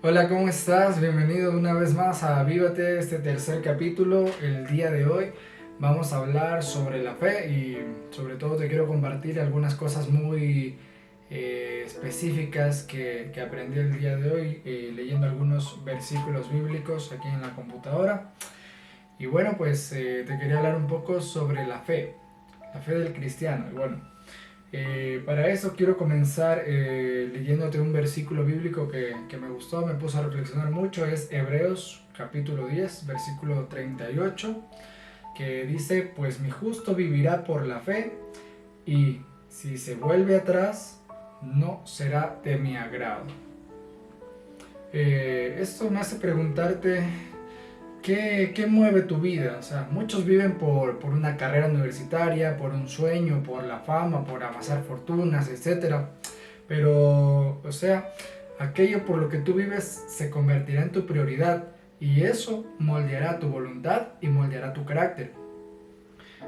Hola, ¿cómo estás? Bienvenido una vez más a Vívate, este tercer capítulo. El día de hoy vamos a hablar sobre la fe y sobre todo te quiero compartir algunas cosas muy específicas que aprendí el día de hoy leyendo algunos versículos bíblicos aquí en la computadora. Y bueno, pues te quería hablar un poco sobre la fe del cristiano. Y bueno, para eso quiero comenzar leyéndote un versículo bíblico que me gustó, me puso a reflexionar mucho. Es Hebreos capítulo 10 versículo 38, que dice: pues mi justo vivirá por la fe, y si se vuelve atrás no será de mi agrado. Esto me hace preguntarte: ¿qué mueve tu vida? O sea, muchos viven por una carrera universitaria, por un sueño, por la fama, por amasar fortunas, etcétera. Pero, o sea, aquello por lo que tú vives se convertirá en tu prioridad, y eso moldeará tu voluntad y moldeará tu carácter.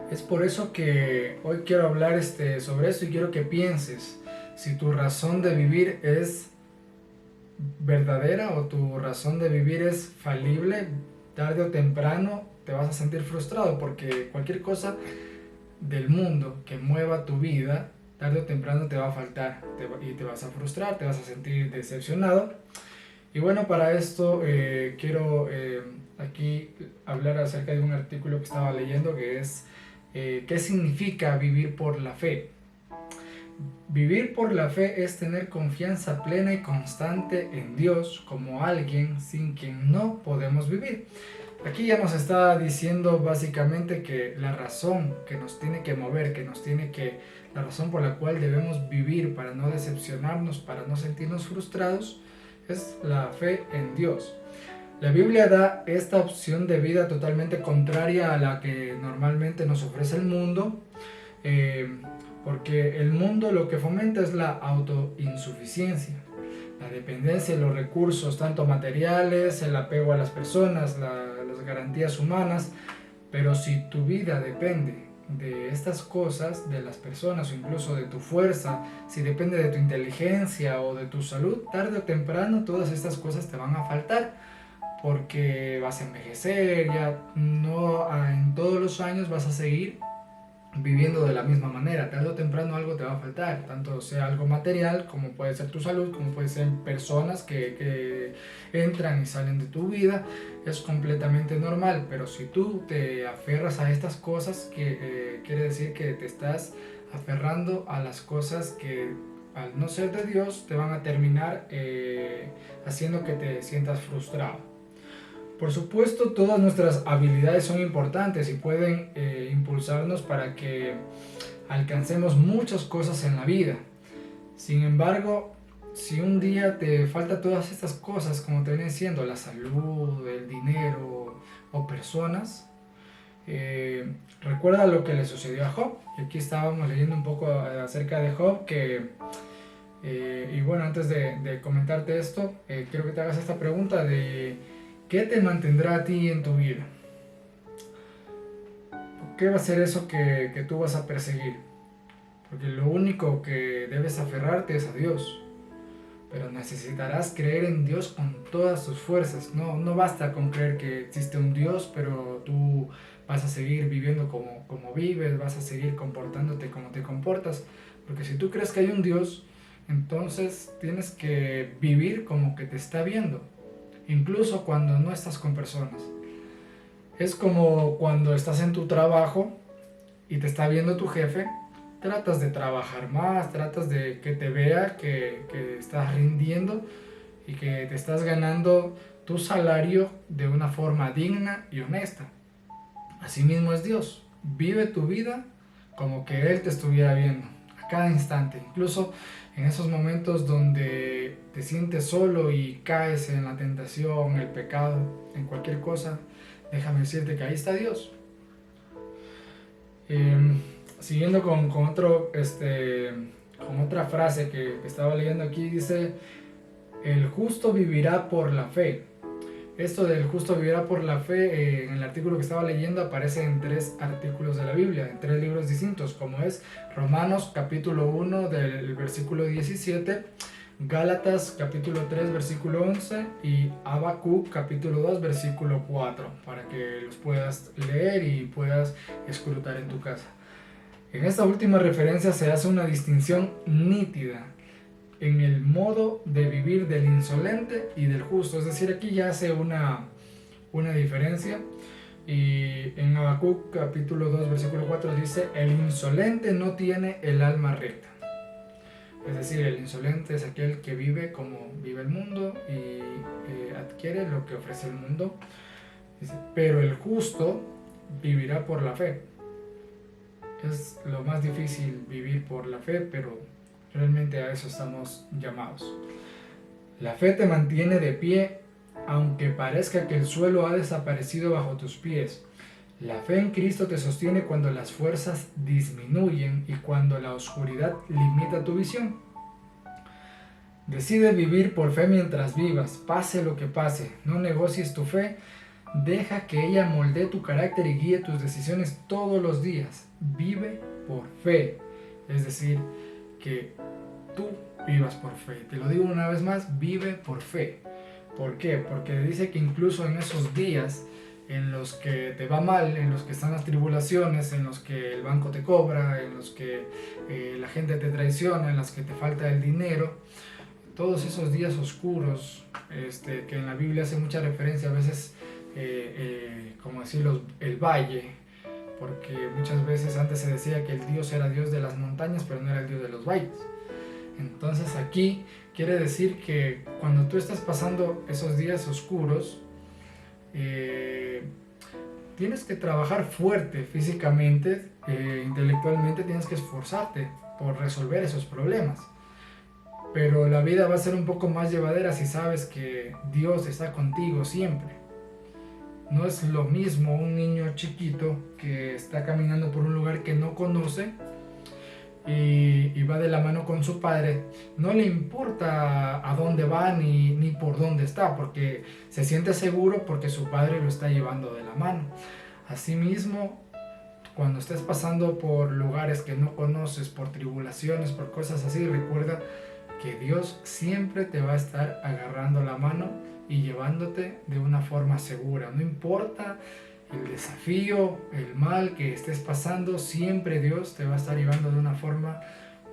Es por eso que hoy quiero hablar sobre eso, y quiero que pienses si tu razón de vivir es verdadera o tu razón de vivir es falible. Tarde o temprano te vas a sentir frustrado, porque cualquier cosa del mundo que mueva tu vida, tarde o temprano te va a faltar y te vas a frustrar, te vas a sentir decepcionado. Y bueno, para esto quiero aquí hablar acerca de un artículo que estaba leyendo, que es ¿qué significa vivir por la fe? Vivir por la fe es tener confianza plena y constante en Dios como alguien sin quien no podemos vivir. Aquí ya nos está diciendo básicamente que la razón que nos tiene que mover, la razón por la cual debemos vivir para no decepcionarnos, para no sentirnos frustrados, es la fe en Dios. La Biblia da esta opción de vida totalmente contraria a la que normalmente nos ofrece el mundo, eh, porque el mundo lo que fomenta es la autoinsuficiencia, la dependencia de los recursos, tanto materiales, el apego a las personas, las garantías humanas. Pero si tu vida depende de estas cosas, de las personas o incluso de tu fuerza, si depende de tu inteligencia o de tu salud, tarde o temprano todas estas cosas te van a faltar, porque vas a envejecer, ya no en todos los años vas a seguir viviendo de la misma manera. Tarde o temprano algo te va a faltar, tanto sea algo material, como puede ser tu salud, como puede ser personas que entran y salen de tu vida. Es completamente normal, pero si tú te aferras a estas cosas, quiere decir que te estás aferrando a las cosas que, al no ser de Dios, te van a terminar haciendo que te sientas frustrado. Por supuesto, todas nuestras habilidades son importantes y pueden impulsarnos para que alcancemos muchas cosas en la vida. Sin embargo, si un día te falta todas estas cosas, como te vienen siendo la salud, el dinero o personas, recuerda lo que le sucedió a Job. Y aquí estábamos leyendo un poco acerca de Job, y bueno, antes de comentarte esto, quiero que te hagas esta pregunta de: ¿qué te mantendrá a ti en tu vida? ¿Qué va a ser eso que tú vas a perseguir? Porque lo único que debes aferrarte es a Dios. Pero necesitarás creer en Dios con todas tus fuerzas. No basta con creer que existe un Dios, pero tú vas a seguir viviendo como vives, vas a seguir comportándote como te comportas. Porque si tú crees que hay un Dios, entonces tienes que vivir como que te está viendo, incluso cuando no estás con personas. Es como cuando estás en tu trabajo y te está viendo tu jefe, tratas de trabajar más, tratas de que te vea que estás rindiendo y que te estás ganando tu salario de una forma digna y honesta. Asimismo es Dios. Vive tu vida como que Él te estuviera viendo a cada instante, incluso en esos momentos donde te sientes solo y caes en la tentación, el pecado, en cualquier cosa. Déjame decirte que ahí está Dios. Siguiendo con otra frase que estaba leyendo aquí, dice: el justo vivirá por la fe. Esto del justo vivirá por la fe, en el artículo que estaba leyendo, aparece en 3 artículos de la Biblia, en 3 libros distintos, como es Romanos capítulo 1 del versículo 17, Gálatas capítulo 3 versículo 11 y Habacuc capítulo 2 versículo 4, para que los puedas leer y puedas escrutar en tu casa. En esta última referencia se hace una distinción nítida en el modo de vivir del insolente y del justo, es decir, aquí ya hace una diferencia. Y en Habacuc capítulo 2 versículo 4 dice: el insolente no tiene el alma recta. Es decir, el insolente es aquel que vive como vive el mundo y adquiere lo que ofrece el mundo. Dice, pero el justo vivirá por la fe. Es lo más difícil vivir por la fe, pero realmente a eso estamos llamados. La fe te mantiene de pie, aunque parezca que el suelo ha desaparecido bajo tus pies. La fe en Cristo te sostiene cuando las fuerzas disminuyen y cuando la oscuridad limita tu visión. Decide vivir por fe mientras vivas, pase lo que pase. No negocies tu fe, deja que ella moldee tu carácter y guíe tus decisiones todos los días. Vive por fe, es decir, que tú vivas por fe. Te lo digo una vez más, vive por fe. ¿Por qué? Porque dice que incluso en esos días en los que te va mal, en los que están las tribulaciones, en los que el banco te cobra, en los que la gente te traiciona, en los que te falta el dinero, todos esos días oscuros, que en la Biblia hace mucha referencia a veces, como decirlo, el valle, porque muchas veces antes se decía que el Dios era Dios de las montañas, pero no era el Dios de los valles. Entonces aquí quiere decir que cuando tú estás pasando esos días oscuros, tienes que trabajar fuerte físicamente, intelectualmente tienes que esforzarte por resolver esos problemas. Pero la vida va a ser un poco más llevadera si sabes que Dios está contigo siempre. No es lo mismo un niño chiquito que está caminando por un lugar que no conoce y va de la mano con su padre. No le importa a dónde va ni por dónde está, porque se siente seguro porque su padre lo está llevando de la mano. Asimismo, cuando estés pasando por lugares que no conoces, por tribulaciones, por cosas así, recuerda que Dios siempre te va a estar agarrando la mano y llevándote de una forma segura. No importa el desafío, el mal que estés pasando, siempre Dios te va a estar llevando de una forma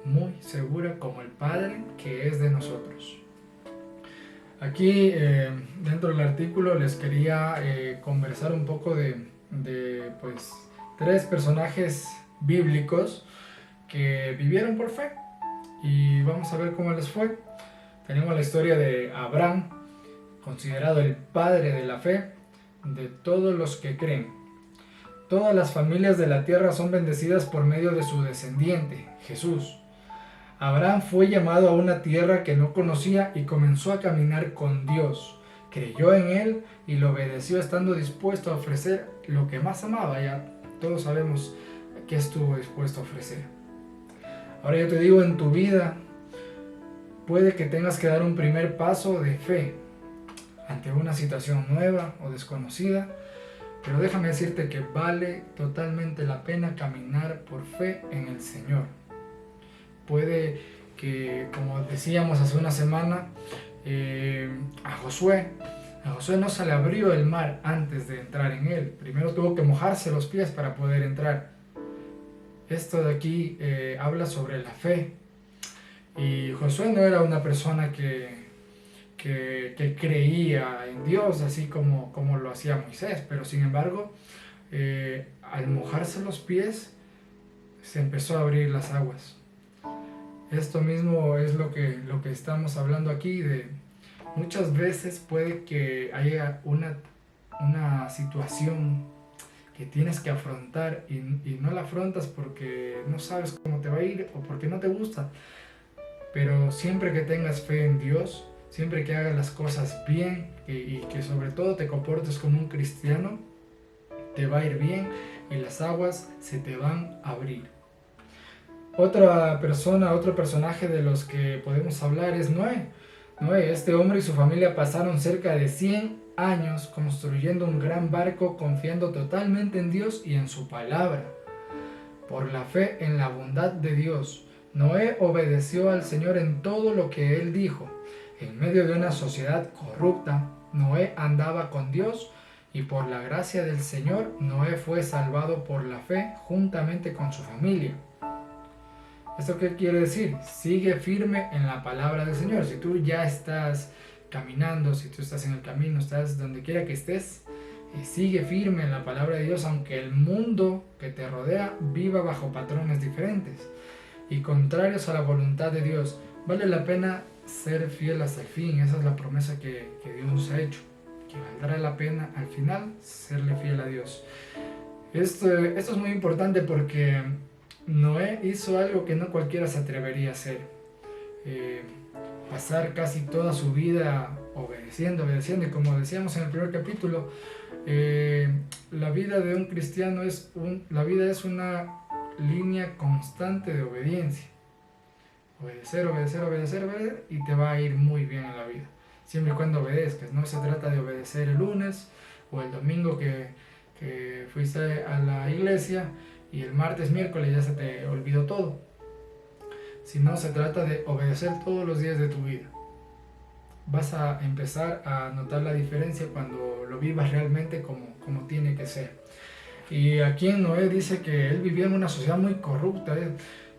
muy segura, como el Padre que es de nosotros. Aquí dentro del artículo les quería conversar un poco de pues 3 personajes bíblicos que vivieron por fe y vamos a ver cómo les fue. Tenemos la historia de Abraham, considerado el padre de la fe de todos los que creen. Todas las familias de la tierra son bendecidas por medio de su descendiente, Jesús. Abraham fue llamado a una tierra que no conocía y comenzó a caminar con Dios. Creyó en él y lo obedeció estando dispuesto a ofrecer lo que más amaba. Ya todos sabemos qué estuvo dispuesto a ofrecer. Ahora yo te digo, en tu vida puede que tengas que dar un primer paso de fe ante una situación nueva o desconocida, pero déjame decirte que vale totalmente la pena caminar por fe en el Señor. Puede que, como decíamos hace una semana, a Josué no se le abrió el mar antes de entrar en él. Primero tuvo que mojarse los pies para poder entrar. Esto de aquí habla sobre la fe. Y Josué no era una persona que creía en Dios así como lo hacía Moisés, pero sin embargo al mojarse los pies se empezó a abrir las aguas. Esto mismo es lo que estamos hablando aquí. De muchas veces puede que haya una situación que tienes que afrontar y no la afrontas porque no sabes cómo te va a ir o porque no te gusta, pero siempre que tengas fe en Dios, siempre que hagas las cosas bien y que sobre todo te comportes como un cristiano, te va a ir bien y las aguas se te van a abrir. Otro personaje de los que podemos hablar es Noé. Este hombre y su familia pasaron cerca de 100 años construyendo un gran barco, confiando totalmente en Dios y en su palabra. Por la fe en la bondad de Dios, Noé obedeció al Señor en todo lo que él dijo. En medio de una sociedad corrupta, Noé andaba con Dios y por la gracia del Señor, Noé fue salvado por la fe juntamente con su familia. ¿Esto qué quiere decir? Sigue firme en la palabra del Señor. Si tú ya estás caminando, si tú estás en el camino, estás donde quiera que estés, sigue firme en la palabra de Dios, aunque el mundo que te rodea viva bajo patrones diferentes y contrarios a la voluntad de Dios. Vale la pena ser fiel hasta el fin. Esa es la promesa que Dios nos ha hecho, que valdrá la pena al final serle fiel a Dios. Esto es muy importante porque Noé hizo algo que no cualquiera se atrevería a hacer. Pasar casi toda su vida obedeciendo, y como decíamos en el primer capítulo, la vida de un cristiano la vida es una línea constante de obediencia. Obedecer y te va a ir muy bien en la vida, siempre y cuando obedezcas. No se trata de obedecer el lunes o el domingo que fuiste a la iglesia y el martes, miércoles ya se te olvidó todo, sino se trata de obedecer todos los días de tu vida. Vas a empezar a notar la diferencia cuando lo vivas realmente como tiene que ser. Y aquí en Noé dice que él vivía en una sociedad muy corrupta.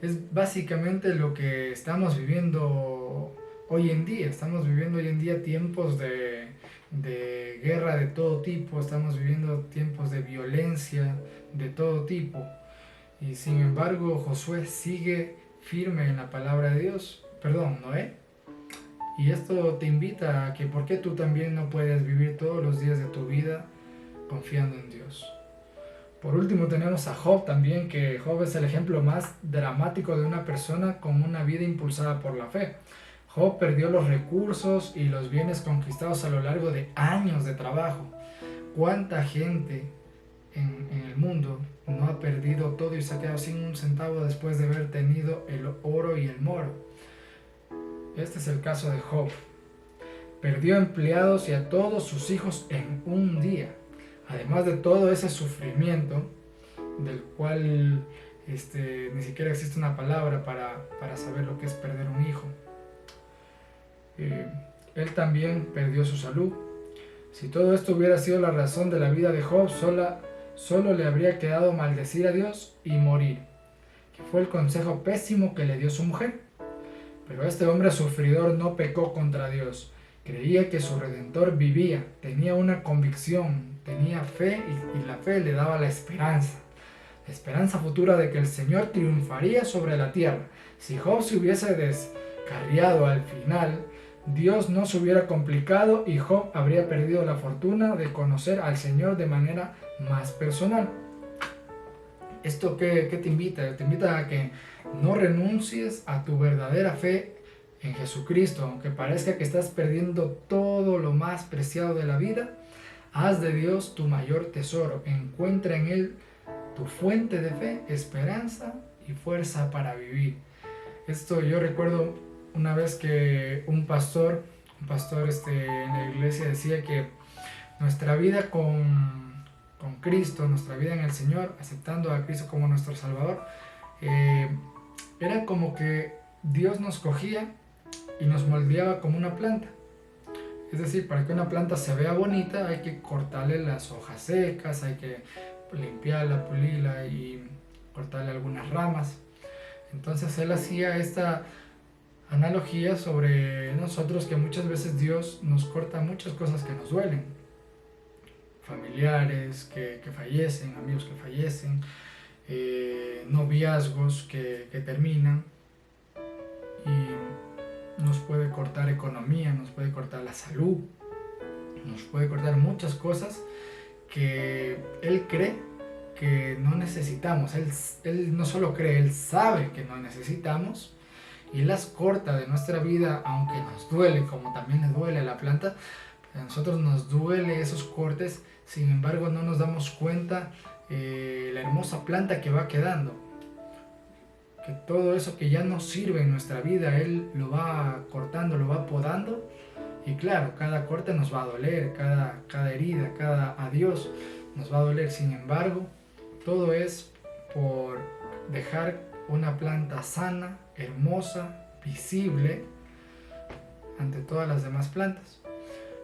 Es básicamente lo que estamos viviendo hoy en día. Estamos viviendo hoy en día tiempos de guerra de todo tipo. Estamos viviendo tiempos de violencia de todo tipo. Y sin embargo, Josué sigue firme en la palabra de Dios. Noé. Y esto te invita a que ¿por qué tú también no puedes vivir todos los días de tu vida confiando en Dios? Por último tenemos a Job también, que Job es el ejemplo más dramático de una persona con una vida impulsada por la fe. Job perdió los recursos y los bienes conquistados a lo largo de años de trabajo. ¿Cuánta gente en el mundo no ha perdido todo y se ha quedado sin un centavo después de haber tenido el oro y el moro? Este es el caso de Job. Perdió empleados y a todos sus hijos en un día. Además de todo ese sufrimiento, del cual ni siquiera existe una palabra para saber lo que es perder un hijo. Él también perdió su salud. Si todo esto hubiera sido la razón de la vida de Job, solo le habría quedado maldecir a Dios y morir, que fue el consejo pésimo que le dio su mujer. Pero este hombre sufridor no pecó contra Dios. Creía que su Redentor vivía, tenía una convicción, tenía fe y la fe le daba la esperanza futura de que el Señor triunfaría sobre la tierra. Si Job se hubiese descarriado al final, Dios no se hubiera complicado y Job habría perdido la fortuna de conocer al Señor de manera más personal. ¿Esto qué te invita? Te invita a que no renuncies a tu verdadera fe en Jesucristo, aunque parezca que estás perdiendo todo lo más preciado de la vida. Haz de Dios tu mayor tesoro, encuentra en Él tu fuente de fe, esperanza y fuerza para vivir. Esto yo recuerdo una vez que un pastor en la iglesia decía que nuestra vida con Cristo, nuestra vida en el Señor, aceptando a Cristo como nuestro Salvador, era como que Dios nos cogía y nos moldeaba como una planta. Es decir, para que una planta se vea bonita hay que cortarle las hojas secas, hay que limpiarla, pulirla y cortarle algunas ramas. Entonces él hacía esta analogía sobre nosotros, que muchas veces Dios nos corta muchas cosas que nos duelen. Familiares que fallecen, amigos que fallecen, noviazgos que terminan, y nos puede cortar economía, nos puede cortar la salud, nos puede cortar muchas cosas que Él cree que no necesitamos. Él no solo cree, Él sabe que no necesitamos y las corta de nuestra vida, aunque nos duele, como también le duele a la planta. A nosotros nos duele esos cortes, sin embargo no nos damos cuenta la hermosa planta que va quedando, que todo eso que ya no sirve en nuestra vida, Él lo va cortando, lo va podando. Y claro, cada corte nos va a doler, cada herida, cada adiós nos va a doler. Sin embargo, todo es por dejar una planta sana hermosa, visible ante todas las demás plantas.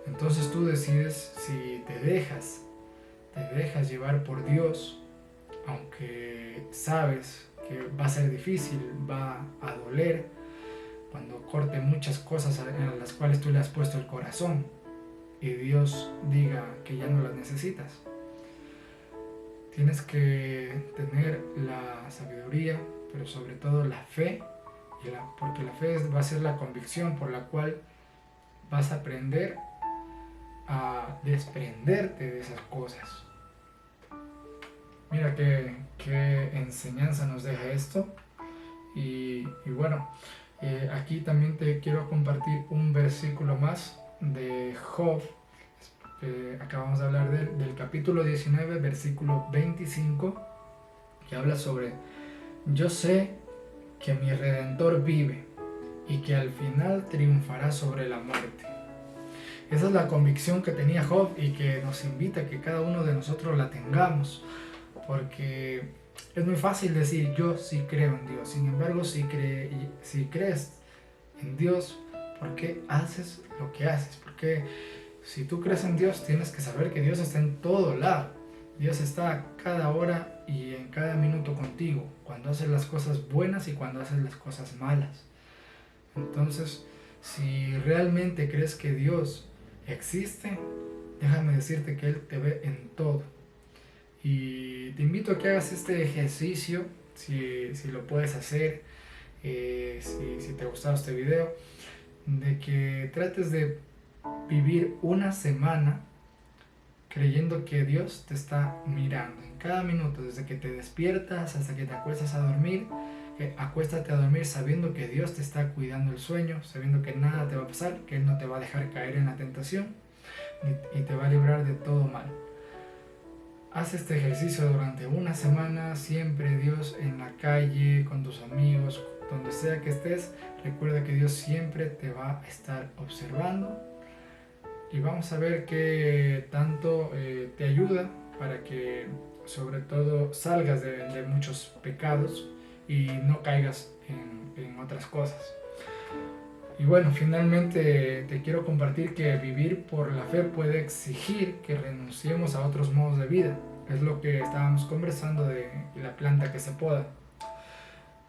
Entonces tú decides si te dejas llevar por Dios, aunque sabes que va a ser difícil, va a doler, cuando corte muchas cosas a las cuales tú le has puesto el corazón y Dios diga que ya no las necesitas. Tienes que tener la sabiduría, pero sobre todo la fe, porque la fe va a ser la convicción por la cual vas a aprender a desprenderte de esas cosas. Mira qué enseñanza nos deja esto. Y bueno, aquí también te quiero compartir un versículo más de Job. Acabamos de hablar del capítulo 19, versículo 25, que habla sobre: yo sé que mi Redentor vive y que al final triunfará sobre la muerte. Esa es la convicción que tenía Job y que nos invita a que cada uno de nosotros la tengamos, porque es muy fácil decir yo sí creo en Dios. Sin embargo, si crees en Dios, ¿por qué haces lo que haces? Porque si tú crees en Dios, tienes que saber que Dios está en todo lado. Dios está a cada hora y en cada minuto contigo, cuando haces las cosas buenas y cuando haces las cosas malas. Entonces, si realmente crees que Dios existe, déjame decirte que Él te ve en todo. Y te invito a que hagas este ejercicio, si lo puedes hacer, si te ha gustado este video, de que trates de vivir una semana creyendo que Dios te está mirando en cada minuto, desde que te despiertas hasta que te acuestas a dormir. Acuéstate a dormir sabiendo que Dios te está cuidando el sueño, sabiendo que nada te va a pasar, que Él no te va a dejar caer en la tentación y te va a librar de todo mal. Haz este ejercicio durante una semana, siempre Dios en la calle, con tus amigos, donde sea que estés. Recuerda que Dios siempre te va a estar observando y vamos a ver qué tanto te ayuda para que sobre todo salgas de muchos pecados y no caigas en otras cosas. Y bueno, finalmente te quiero compartir que vivir por la fe puede exigir que renunciemos a otros modos de vida. Es lo que estábamos conversando de la planta que se poda.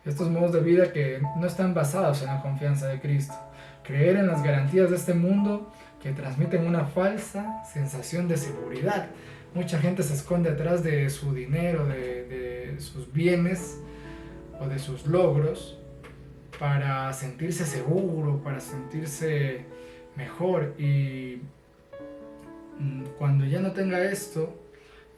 Estos modos de vida que no están basados en la confianza de Cristo. Creer en las garantías de este mundo que transmiten una falsa sensación de seguridad. Mucha gente se esconde atrás de su dinero, de sus bienes o de sus logros para sentirse seguro, para sentirse mejor, y cuando ya no tenga esto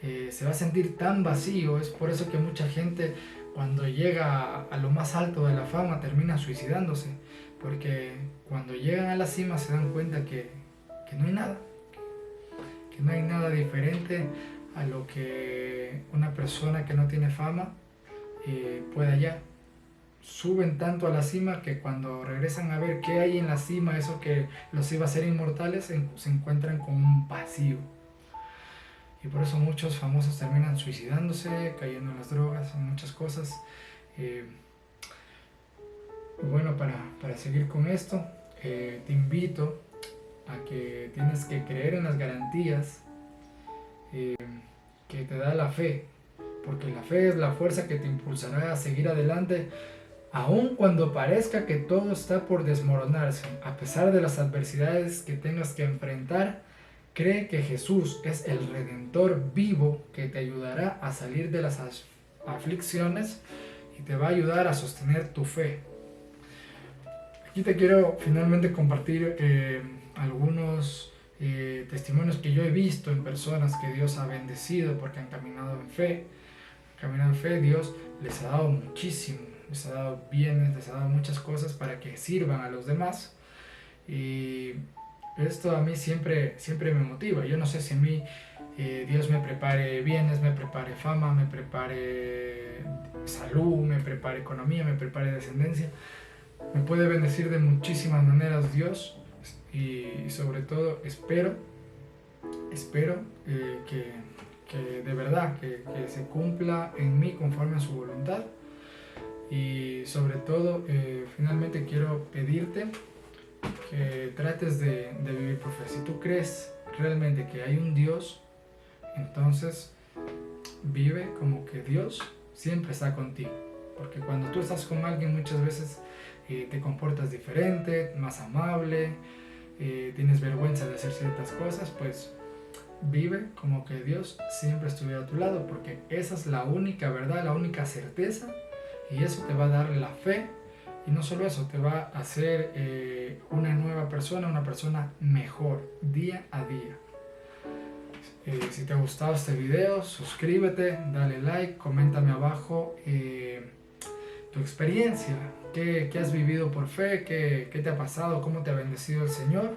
se va a sentir tan vacío. Es por eso que mucha gente cuando llega a lo más alto de la fama termina suicidándose, porque cuando llegan a la cima se dan cuenta que no hay nada, que no hay nada diferente a lo que una persona que no tiene fama puede hallar. Suben tanto a la cima que cuando regresan a ver qué hay en la cima, eso que los iba a hacer inmortales, se encuentran con un vacío. Y por eso muchos famosos terminan suicidándose, cayendo en las drogas, en muchas cosas. Bueno, para seguir con esto, te invito a que tienes que creer en las garantías que te da la fe, porque la fe es la fuerza que te impulsará a seguir adelante, aun cuando parezca que todo está por desmoronarse. A pesar de las adversidades que tengas que enfrentar, cree que Jesús es el Redentor vivo que te ayudará a salir de las aflicciones y te va a ayudar a sostener tu fe. Aquí te quiero finalmente compartir algunos testimonios que yo he visto en personas que Dios ha bendecido porque han caminado en fe. Dios les ha dado muchísimo, les ha dado bienes, les ha dado muchas cosas para que sirvan a los demás. Y esto a mí siempre me motiva. Yo no sé si a mí Dios me prepare bienes, me prepare fama, me prepare salud, me prepare economía, me prepare descendencia. Me puede bendecir de muchísimas maneras Dios, y sobre todo espero que de verdad que se cumpla en mí conforme a su voluntad. Y sobre todo, finalmente quiero pedirte que trates de vivir por fe. Si tú crees realmente que hay un Dios, entonces vive como que Dios siempre está contigo. Porque cuando tú estás con alguien muchas veces te comportas diferente, más amable, tienes vergüenza de hacer ciertas cosas, pues vive como que Dios siempre estuviera a tu lado, porque esa es la única verdad, la única certeza, y eso te va a dar la fe, y no solo eso, te va a hacer una nueva persona, una persona mejor día a día. Si te ha gustado este video, suscríbete, dale like, coméntame abajo tu experiencia, qué has vivido por fe, qué te ha pasado, cómo te ha bendecido el Señor,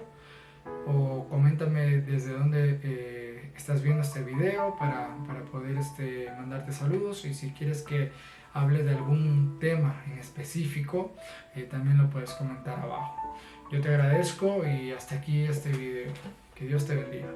o coméntame desde dónde estás viendo este video para poder mandarte saludos, y si quieres que hable de algún tema en específico, también lo puedes comentar abajo. Yo te agradezco y hasta aquí este video. Que Dios te bendiga.